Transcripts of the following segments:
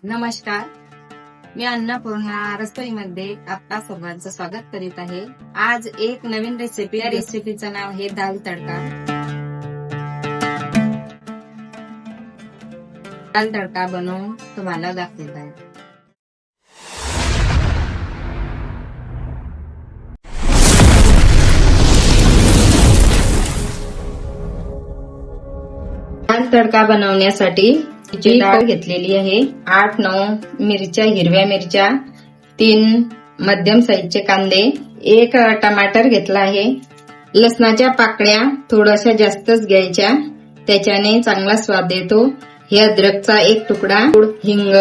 नमस्कार, मी अन्नपूर्णा रस्तोईमध्ये आपल्या सर्वांचं स्वागत करीत आहे. आज एक नवीन रेसिपी, या रेसिपीचं नाव आहे दाल तडका. दाल तडका बनवून तुम्हाला दाखवत आहे. दाल तडका बनवण्यासाठी जी डाळ घेतलेली आहे, 8-9 मिरच्या, हिरव्या मिरच्या, 3 मध्यम साईजचे कांदे, 1 टमाटर घेतला आहे. लसणाच्या पाकळ्या थोड्याशा जास्तच घ्यायच्या, त्याच्याने चांगला स्वाद येतो. हे अद्रकचा 1 तुकडा, हिंग,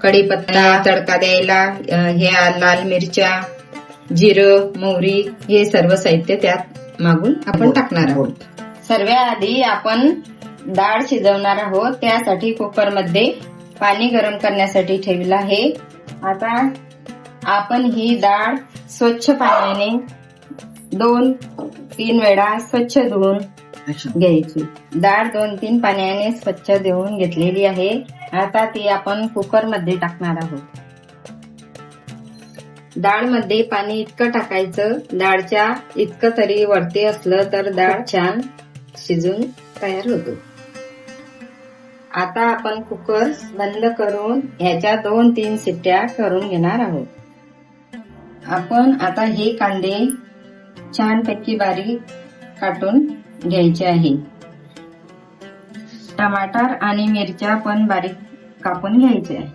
कढीपत्ता तडका द्यायला, हे लाल मिरच्या, जिरं, मोहरी, हे सर्व साहित्य त्यात मागून आपण टाकणार आहोत. सर्वात आधी आपण डाळ शिजवणार आहोत. त्यासाठी कुकर मध्ये पाणी गरम करण्यासाठी ठेवलं आहे. आता आपण ही डाळ स्वच्छ पाण्याने 2-3 वेळा स्वच्छ धुवून घ्यायची. डाळ 2-3 पाण्याने स्वच्छ धुवून घेतलेली आहे. आता ती आपण कुकर मध्ये टाकणार आहोत. डाळ मध्ये पाणी इतकं टाकायचं, डाळच्या इतकं तरी वरती असलं तर डाळ छान शिजून तयार होतो. आता आपण कुकर बंद करून ह्याच्या 2-3 शिट्ट्या करून घेणार आहोत. आपण आता हे कांदे छानपैकी बारीक काटून घ्यायचे आहे. टमाटर आणि मिरच्या पण बारीक कापून घ्यायचे आहे.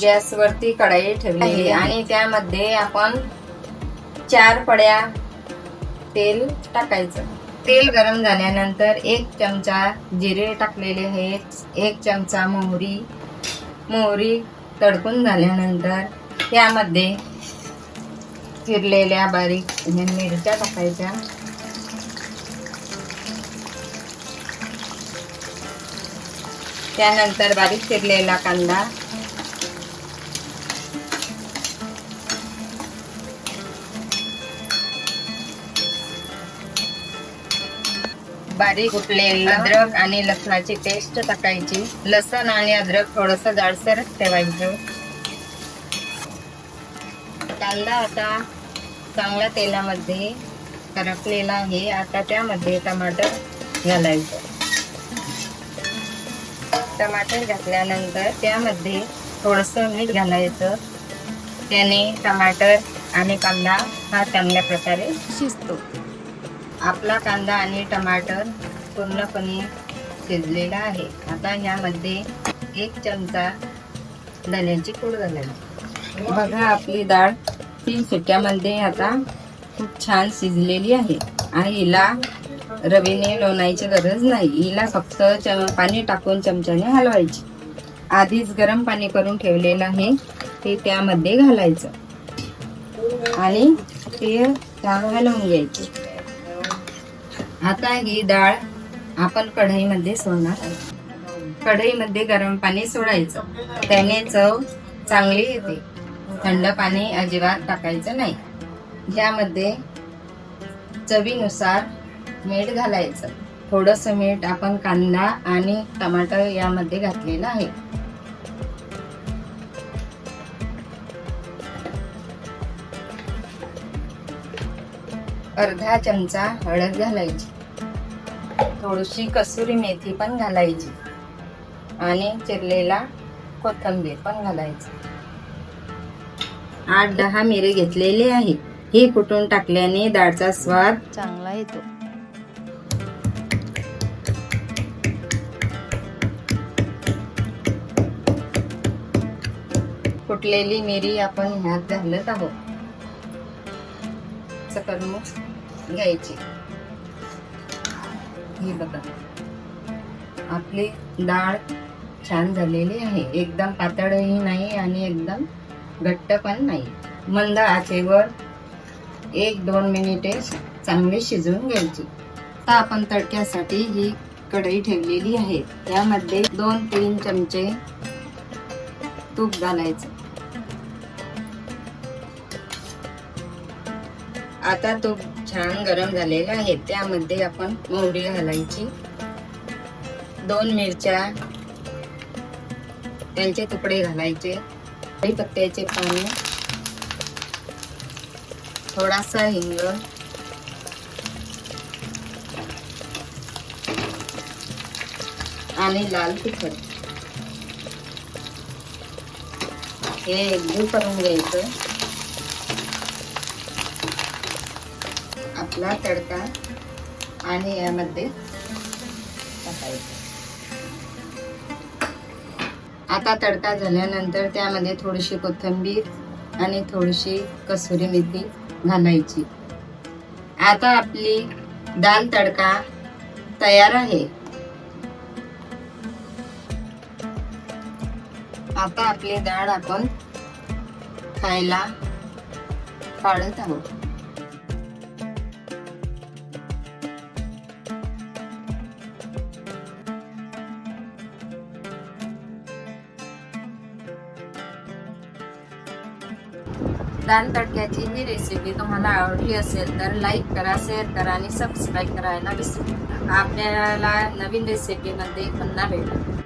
गॅसवरती कढई ठेवली आहे आणि त्यामध्ये आपण 4 पड्या तेल टाकायचं. तेल गरम झाल्यानंतर 1 चमचा जिरे टाकलेले आहेत, 1 चमचा मोहरी तडकून झाल्यानंतर त्यामध्ये चिरलेल्या बारीक मिरच्या टाकायच्या. त्यानंतर बारीक चिरलेला कांदा, बारीक कुटलेले अद्रक आणि लसणाची पेस्ट टाकायची. लसण आणि अद्रक थोडस जाडसर ठेवायचं. कांदा आता चांगल्या तेलामध्ये करपलेला आहे. आता त्यामध्ये टमाटर घालायचं. टमाटर घातल्यानंतर त्यामध्ये थोडस मीठ घालायचं. त्याने टमाटर आणि कांदा हा चांगल्या प्रकारे शिजतो. आपला कांदा आणि टमाटर पूर्णपणे शिजलेला आहे. आता यामध्ये 1 चमचा धन्याची पूड घालायची. बघा, आपली डाळ 3 शिट्ट्यामध्ये आता खूप छान शिजलेली आहे आणि हिला रवीने लोणायची गरज नाही. हिला फक्त पाणी टाकून चमच्याने हलवायची. आधीच गरम पाणी करून ठेवलेलं आहे ते त्यामध्ये घालायचं आणि ते हलवून घ्यायची. आता ही डाळ आपण कढईमध्ये सोडणार. कढईमध्ये गरम पाणी सोडायचं, त्याने चव चांगली येते. थंड पाणी अजिबात टाकायचं नाही. यामध्ये चवीनुसार मीठ घालायचं. थोडंसं मीठ आपण कांदा आणि टमाटर यामध्ये घातलेलं आहे. अर्धा चमचा हळद घालायची. थोडीशी कसुरी मेथी पण घालायची आणि चिरलेला कोथिंबीर पण घालायची. 8-10 मिरे घेतलेले आहे. हे कुटून टाकल्याने डाळचा स्वाद चांगला येतो. कुटलेली मिरी आपण ह्यात घालत आहोत. करून घ्यायची. ही बघा, आपली डाळ छान झालेली आहे. एकदम पातळही नाही आणि एकदम घट्ट पण नाही. मंद आचेवर 1-2 मिनिटे चांगली शिजवून घ्यायची. आता आपण तडक्यासाठी ही कढई ठेवलेली आहे. त्यामध्ये 2-3 चमचे तूप घालायचं. आता तूप छान गरम झालेला आहे. त्यामध्ये आपण मोहरी घालायची. 2 मिरच्या त्यांचे तुकडे घालायचे, कढीपत्त्याचे पाने, थोडासा हिंग, आणि लाल तिखट हे एकजीव करून घ्यायचं. आपला तडका आणि यामध्ये टाकायचं. आता तडका झाल्यानंतर त्यामध्ये थोडीशी कोथिंबीर आणि थोडीशी कसुरी मेथी घालायची. आता आपली दाल तडका तयार आहे. आता आपली डाळ आपण खायला काढत आहोत. दाल तडक्याची ही रेसिपी तुम्हाला आवडली असेल तर लाईक करा, शेअर करा आणि सबस्क्राईब करायला विसरू नका. आपल्याला नवीन रेसिपीमध्ये पुन्हा भेटू.